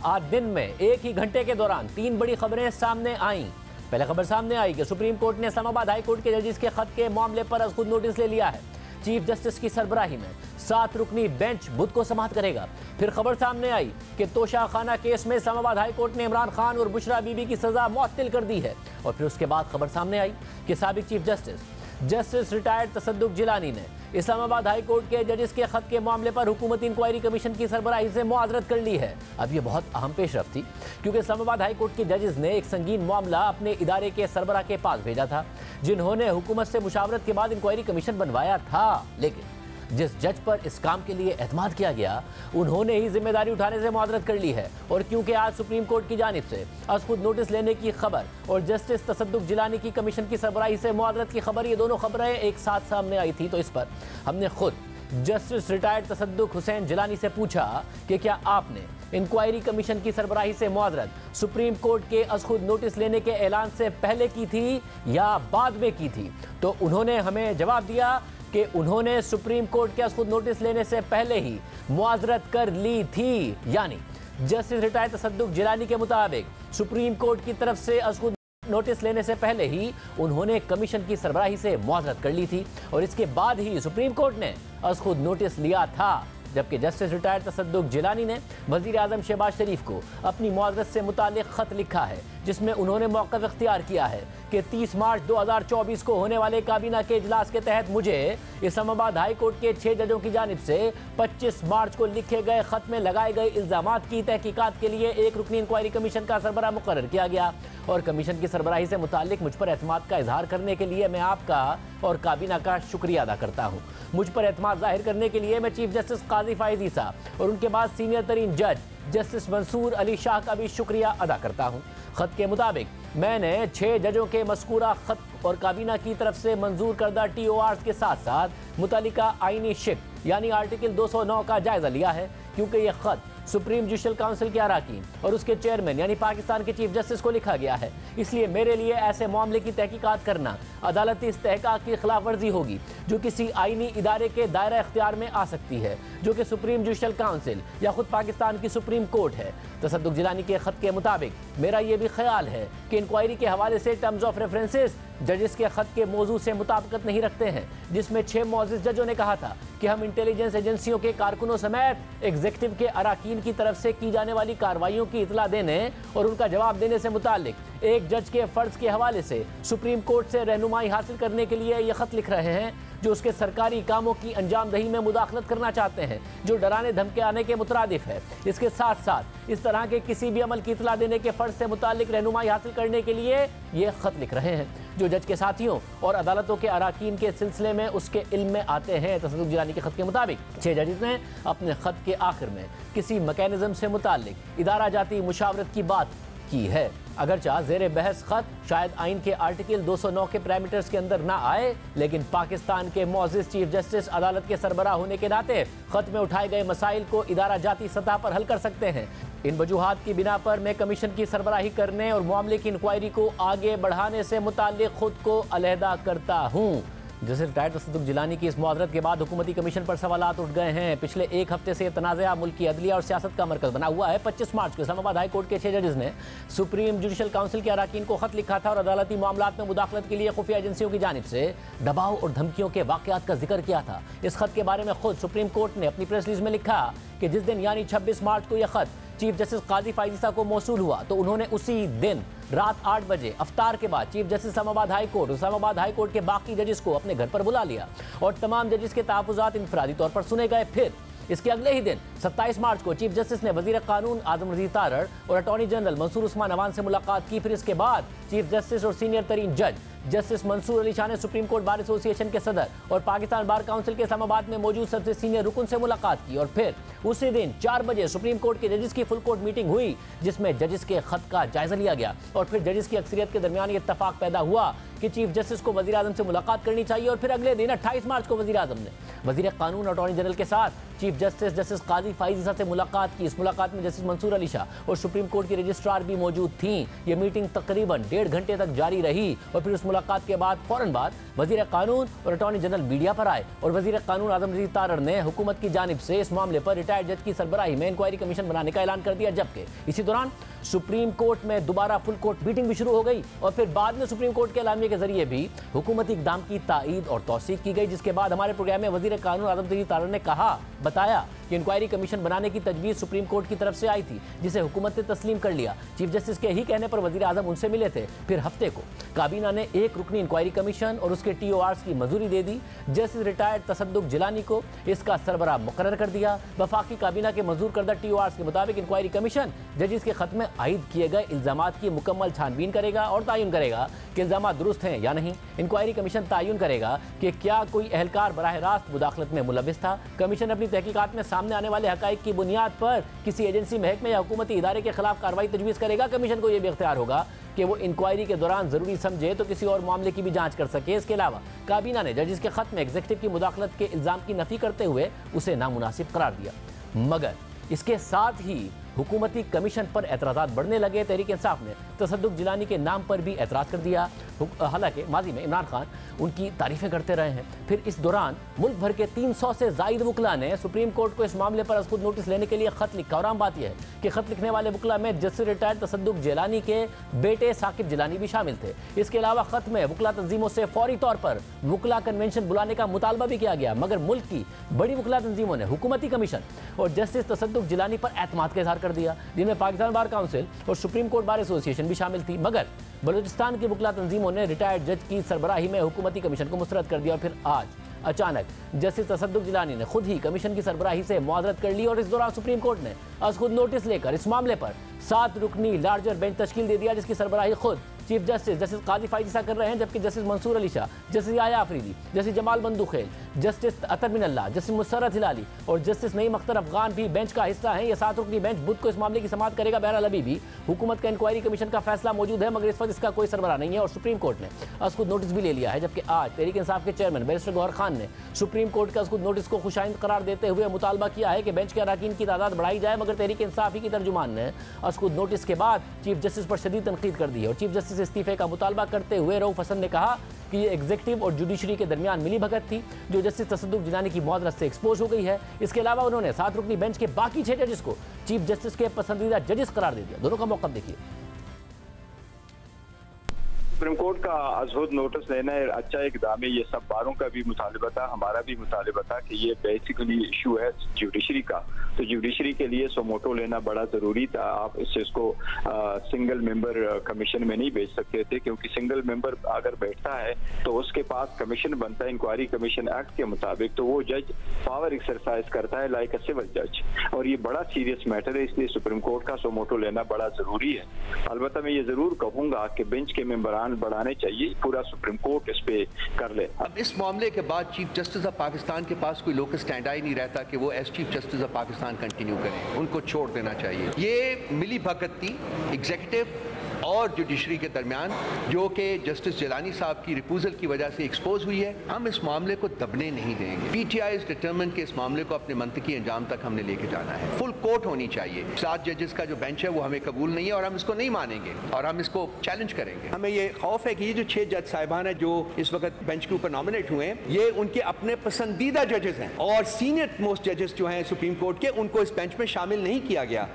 आज दिन में एक ही घंटे के दौरान 3 बड़ी खबरें सामने आईं। पहले खबर सामने आई कि सुप्रीम कोर्ट ने इस्लामाबाद हाई कोर्ट के जजिस के खत के मामले पर आज खुद नोटिस ले लिया है। चीफ जस्टिस की सरबराही में 7 रुकनी बेंच बुध को समाप्त करेगा। फिर खबर सामने आई कि तोशा खाना केस में इस्लामाबाद हाई कोर्ट ने इमरान खान और बुशरा बीबी की सजा मुअत्तल कर दी है। और फिर उसके बाद खबर सामने आई कि साबिक चीफ जस्टिस रिटायर्ड तसद्दुक जिलानी ने इस्लामाबाद हाई कोर्ट के जजिस के खत के मामले पर हुकूमती इंक्वायरी कमीशन की सरबराही से मुआजरत कर ली है। अब ये बहुत अहम पेशरफ थी क्योंकि इस्लामाबाद हाई कोर्ट के जजिस ने एक संगीन मामला अपने इदारे के सरबराह के पास भेजा था, जिन्होंने हुकूमत से मुशावरत के बाद इंक्वायरी कमीशन बनवाया था। लेकिन जिस जज पर इस काम के लिए एतमाद किया गया, उन्होंने ही जिम्मेदारी उठाने से मुआजरत कर ली है। और क्योंकि आज सुप्रीम कोर्ट की जानिब से आज खुद नोटिस लेने की खबर और जस्टिस तसद्दुक जिलानी की कमीशन की सरबराही से मुआजरत की खबर, ये दोनों खबरें एक साथ सामने आई थी, तो इस पर हमने खुद जस्टिस रिटायर्ड तसद्दुक हुसैन जिलानी से पूछा कि क्या आपने इंक्वायरी कमीशन की सरबराही से मुआजरत सुप्रीम कोर्ट के आज खुद नोटिस लेने के ऐलान से पहले की थी या बाद में की थी। तो उन्होंने हमें जवाब दिया कि उन्होंने सुप्रीम कोर्ट के आज खुद नोटिस लेने से पहले ही मुआजरत कर ली थी। यानी जस्टिस रिटायर्ड तसद्दुक जिलानी के मुताबिक सुप्रीम कोर्ट की तरफ से आज खुद नोटिस लेने से पहले ही उन्होंने कमीशन की सरबराही से मुआजरत कर ली थी और इसके बाद ही सुप्रीम कोर्ट ने आज खुद नोटिस लिया था। जबकि जस्टिस रिटायर्ड तसद्दुक जिलानी ने वज़ीर आज़म शहबाज शरीफ को अपनी मुआवज़त से मुताल्लिक़ ख़त लिखा है, जिसमें उन्होंने मौक़िफ़ इख्तियार किया है कि 30 मार्च 2024 को होने वाले काबीना के इजलास के तहत मुझे इस्लामाबाद हाई कोर्ट के 6 जजों की जानिब से 25 मार्च को लिखे गए ख़त में लगाए गए इल्ज़ामात की तहकीकात के लिए एक रुकनी इंक्वायरी कमीशन का सरबराह मुकर्रर किया गया। और कमीशन की सरबराही से मुताल्लिक़ मुझ पर एतमाद का इजहार करने के लिए मैं आपका और काबीना का शुक्रिया अदा करता हूँ। मुझ पर एतमाद जाहिर करने के लिए मैं चीफ जस्टिस काजी फाइज ईसा और उनके बाद सीनियर तरीन जज जस्टिस मंसूर अली शाह का भी शुक्रिया अदा करता हूँ। खत के मुताबिक मैंने 6 जजों के मज़कूरा खत और काबीना की तरफ से मंजूर करदा TORs के साथ साथ मुतल्लिका आईनी शिक यानी आर्टिकल 209 का जायजा लिया है, क्योंकि यह खत सुप्रीम जुडिशल काउंसिल के अराकीन और उसके चेयरमैन यानी पाकिस्तान के चीफ जस्टिस को लिखा गया है। इसलिए मेरे लिए ऐसे मामले की तहकीकात करना अदालती इस्तेहकाक की खिलाफ वर्जी होगी जो किसी आईनी इदारे के दायरा इख्तियार में आ सकती है, जो कि सुप्रीम जुडिशल काउंसिल या खुद पाकिस्तान की सुप्रीम कोर्ट है। तसद्दुक जिलानी के खत के मुताबिक मेरा ये भी ख्याल है कि इंक्वायरी के हवाले से टर्म्स ऑफ रेफरेंसेस जजिस के खत के मौजू से मुताबिकत नहीं रखते हैं, जिसमें 6 मुअज़्ज़िज़ जजों ने कहा था कि हम इंटेलिजेंस एजेंसियों के कारकुनों समेत एग्जीक्यूटिव के अराकीन की तरफ से की जाने वाली कार्रवाइयों की इतला देने और उनका जवाब देने से मुताल्लिक एक जज के फर्ज के हवाले से सुप्रीम कोर्ट से रहनुमाई हासिल करने के लिए यह खत लिख रहे हैं, जो उसके सरकारी कामों की अंजामदही में मुदाखलत करना चाहते हैं, जो डराने धमकाने के मुतरादिफ है। इसके साथ साथ इस तरह के किसी भी अमल की इतला देने के फर्ज से मुताल्लिक रहनुमाई हासिल करने के लिए ये खत लिख रहे हैं, जो जज के साथियों और अदालतों के अराकीन के सिलसिले में उसके इल्म में आते हैं। तसद्दुक जिलानी के खत के मुताबिक 6 जजिस ने अपने खत के आखिर में किसी मैकेनिज्म से मुताल्लिक इदारा जाती मुशावरत की बात की है। अगरचा ज़ेरे बहस खत शायद आइन के आर्टिकल 209 के पैरामीटर्स के अंदर ना आए, लेकिन पाकिस्तान के मुअज़्ज़िज़ चीफ जस्टिस अदालत के सरबराह होने के नाते खत में उठाए गए मसाइल को इदारा जाती सतह पर हल कर सकते हैं। इन वजूहात की बिना पर मैं कमीशन की सरबराही करने और मामले की इंक्वायरी को आगे बढ़ाने से मुताल्लिक खुद को अलहदा करता हूँ। जस्टिस रिटायर्ड तसद्दुक जिलानी की इस मुआवज़त के बाद हुकूमती कमीशन पर सवालात उठ गए हैं। पिछले एक हफ्ते से तनाज़ा मुल्क की अदलिया और सियासत का मरकज़ बना हुआ है। 25 मार्च को इस्लामाबाद हाई कोर्ट के 6 जजेस ने सुप्रीम जुडिशल काउंसिल के अराकीन को खत लिखा था और अदालती मामलात में मुदाखलत के लिए खुफिया एजेंसियों की जानिब से दबाव और धमकियों के वाक़यात का जिक्र किया था। इस खत के बारे में खुद सुप्रीम कोर्ट ने अपनी प्रेस रिलीज में लिखा कि जिस दिन यानी 26 मार्च को यह खत चीफ जस्टिस काजी फाइज ईसा को मौसूल हुआ तो उन्होंने उसी दिन रात 8 बजे अफ्तार के बाद chief justice Islamabad high court के बाकी जजेस को अपने घर पर बुला लिया और तमाम जजेस के तहफ़्फ़ुज़ात इंफरादी तौर पर सुने गए। फिर इसके अगले ही दिन 27 मार्च को चीफ जस्टिस ने वज़ीर कानून आज़म रज़ीक़ तारड़ और अटॉर्नी जनरल मंसूर उस्मान अवान से मुलाकात की। फिर इसके बाद चीफ जस्टिस और सीनियर तरीन जज जस्टिस मंसूर अली शाह ने सुप्रीम कोर्ट बार एसोसिएशन के सदर और पाकिस्तान बार काउंसिल के इस्लामाबाद में मौजूद सबसे सीनियर रुकन से मुलाकात की। और फिर उसी दिन 4 बजे सुप्रीम कोर्ट के जजेस की फुल कोर्ट मीटिंग हुई, जिसमें जजेस के खत का जायजा लिया गया और फिर जजेस की अक्सरियत के दरमियान ये इत्तफाक पैदा हुआ कि चीफ जस्टिस को वजीर आजम से मुलाकात करनी चाहिए और फिर अगले दिन 28 मार्च को वजीर आजम ने वजीर कानून अटॉर्नी जनरल के साथ चीफ जस्टिस काजी फाइज ईसा से मुलाकात की। इस मुलाकात में जस्टिस मंसूर अली शाह और सुप्रीम कोर्ट की रजिस्ट्रार भी मौजूद थीं। ये मीटिंग तकरीबन 1.5 घंटे तक जारी रही और फिर उस मुलाकात के बाद फौरन बाद वजीर कानून और अटॉर्नी जनरल मीडिया पर आए और वजीर कानून आजम रजीक तारड़ ने हुकूमत की जानिब से इस मामले पर रिटायर्ड जज की सरबराही में इंक्वायरी कमीशन बनाने का ऐलान कर दिया। जबकि इसी दौरान सुप्रीम कोर्ट में दोबारा फुल कोर्ट मीटिंग भी शुरू हो गई और फिर बाद में सुप्रीम कोर्ट के एलामिया के जरिए भी हुकूमती इक़दाम की ताईद और तौसीक की गई, जिसके बाद हमारे प्रोग्राम में वजीर कानून आजम रजीक तारड़ ने बताया कि इंक्वायरी कमीशन बनाने की तजवीज़ सुप्रीम कोर्ट की तरफ से आई थी, जिसे हुकूमत ने तस्लीम कर लिया। चीफ जस्टिस के ही कहने पर वजीर आजम उनसे मिले थे। फिर हफ्ते को काबीना ने एक रुकनी इंक्वायरी कमीशन और उसके TORs की मंजूरी दे दी। जस्टिस रिटायर्ड तसद्दुक जिलानी को इसका सरबराह मुकर्रर कर दिया। वफाकी काबीना के मंजूर करदा TORs के मुताबिक इंक्वायरी कमीशन जजिस के खत में आयद किए गए इल्जामात की मुकम्मल छानबीन करेगा और तयन करेगा कि इल्जामात दुरुस्त हैं या नहीं। इंक्वायरी कमीशन तयन करेगा कि क्या कोई एहलकार बराह रास्त मुदाखलत में मुलविस था। कमीशन अपनी तहकीकात में सामने आने वाले हकाइक की बुनियाद पर किसी एजेंसी, महकमे या हुकूमती इदारे के खिलाफ कार्रवाई तजवीज़ करेगा। कमीशन को यह भी इख्तियार होगा कि वो इंक्वायरी के दौरान जरूरी समझे तो किसी और मामले की भी जांच कर सके। इसके अलावा काबीना ने जजिस के खत में एग्जीक्यूटिव की मुदाखलत के इल्जाम की नफी करते हुए उसे नामुनासिब करार दिया। मगर इसके साथ ही हुकूमती कमीशन पर एतराज़ात बढ़ने लगे। तहरीक इंसाफ ने तसद्दुक जिलानी के नाम पर भी एतराज़ कर दिया। हालांकि माजी में इमरान खान उनकी तारीफ़ें करते रहे हैं। फिर इस दौरान मुल्क भर के 300 से ज़ायद वकला ने सुप्रीम कोर्ट को इस मामले पर खुद नोटिस लेने के लिए ख़त लिखा। और आम बात यह है कि ख़त लिखने वाले वकला में जस्टिस रिटायर्ड तसद्दुक जिलानी के बेटे साकिब जिलानी भी शामिल थे। इसके अलावा ख़त में वकला तंजीमों से फौरी तौर पर वकला कन्वेंशन बुलाने का मुतालबा भी किया गया। मगर मुल्क की बड़ी वकला तंजीमों ने हुकूमती कमीशन और जस्टिस तसद्दुक जिलानी पर एतमाद का इजहार कर दिया, जिनमें पाकिस्तान बार काउंसिल और सुप्रीम कोर्ट बार एसोसिएशन भी शामिल थी। मगर बलूचिस्तान की वकला तंजीमों ने रिटायर्ड जज की सरबराही में हुकूमती कमीशन को मुस्तरद कर दिया और फिर आज अचानक जस्टिस तसद्दुक जिलानी ने खुद ही कमीशन की सरबराही से मुआवजत कर ली और इस दौरान सुप्रीम कोर्ट ने आज खुद नोटिस लेकर इस मामले पर 7 रुकनी लार्जर बेंच तश्कील दे दिया, जिसकी सरबराही खुद चीफ जस्टिस काजी फाइज ईसा कर रहे हैं। जबकि justice Mansoor Ali Shah, justice Yahya Afridi, justice Jamal Mandokhail, justice Athar Minallah, justice Musarrat Hilali और जस्टिस नईम अख्तर अफगान भी बेंच का हिस्सा हैं। यह 7 रुकनी बेंच बुध को इस मामले की समाअत करेगा। बहरहाल अभी भी हुकूमत का इंक्वायरी कमीशन का फैसला मौजूद है, मगर इस वक्त इसका कोई सरबराह नहीं है और सुप्रीम कोर्ट ने आज खुद नोटिस भी ले लिया है। जबकि आज तहरीक इंसाफ के चेयरमैन बैरिस्टर गौहर खान ने सुप्रीम कोर्ट का खुद नोटिस को खुशाइंद करार देते हुए मुतालबा किया है कि बेंच के अरकान की तादाद बढ़ाई जाए। मगर तहरीक इंसाफ ही की तर्जुमान ने आज खुद नोटिस के बाद चीफ जस्टिस पर शदीद तनकीद कर दी है और चीफ जस्टिस इस्तीफे का मुतालबा करते हुए रऊफ हसन ने कहा कि ये एग्जीक्यूटिव और जुडिशरी के दरमियान मिली भगत थी जो जस्टिस तसद्दुक जिलानी की मुआवजत से एक्सपोज हो गई है। इसके अलावा उन्होंने 7 रुकनी बेंच के बाकी 6 जजेस को चीफ जस्टिस के पसंदीदा जजेस करार दे दिया। दोनों का मौका देखिए। सुप्रीम कोर्ट का अजहुद नोटिस लेना अच्छा इकदाम है। ये सब बारों का भी मुतालिबा था, हमारा भी मुतालिबा था कि ये बेसिकली इशू है जुडिशरी का, तो जुडिशरी के लिए सोमोटो लेना बड़ा ज़रूरी था। आप इसको सिंगल मेंबर कमीशन में नहीं भेज सकते थे, क्योंकि सिंगल मेंबर अगर बैठता है तो उसके पास कमीशन बनता है इंक्वायरी कमीशन एक्ट के मुताबिक, तो वो जज पावर एक्सरसाइज करता है लाइक अ सिविल जज, और ये बड़ा सीरियस मैटर है। इसलिए सुप्रीम कोर्ट का सोमोटो लेना बड़ा ज़रूरी है। अलबत्ता मैं ये ज़रूर कहूँगा कि बेंच के मेंबरान बढ़ाने चाहिए, पूरा सुप्रीम कोर्ट इस पे कर ले। अब इस मामले के बाद चीफ जस्टिस ऑफ पाकिस्तान के पास कोई लोकल स्टैंड ही नहीं रहता कि वो as chief justice of Pakistan continue करें, उनको छोड़ देना चाहिए। ये मिली भगत थी एग्जीक्यूटिव और जुडिशरी के दरमियान, जो कि जस्टिस जिलानी साहब की रिपूजल की वजह से एक्सपोज हुई है। हम इस मामले को दबने नहीं देंगे। PTI इज डिटरमिन्ड कि इस मामले को अपने मंतकी अंजाम तक हमने लेके जाना है। फुल कोर्ट होनी चाहिए। 7 जजेस का जो बेंच है वो हमें कबूल नहीं है और हम इसको नहीं मानेंगे और हम इसको चैलेंज करेंगे। हमें ये खौफ है कि ये जो 6 जज साहिबान है जो इस वक्त बेंच के ऊपर नॉमिनेट हुए हैं, ये उनके अपने पसंदीदा जजेस हैं और सीनियर मोस्ट जजेस जो हैं सुप्रीम कोर्ट के, उनको इस बेंच में शामिल नहीं किया गया।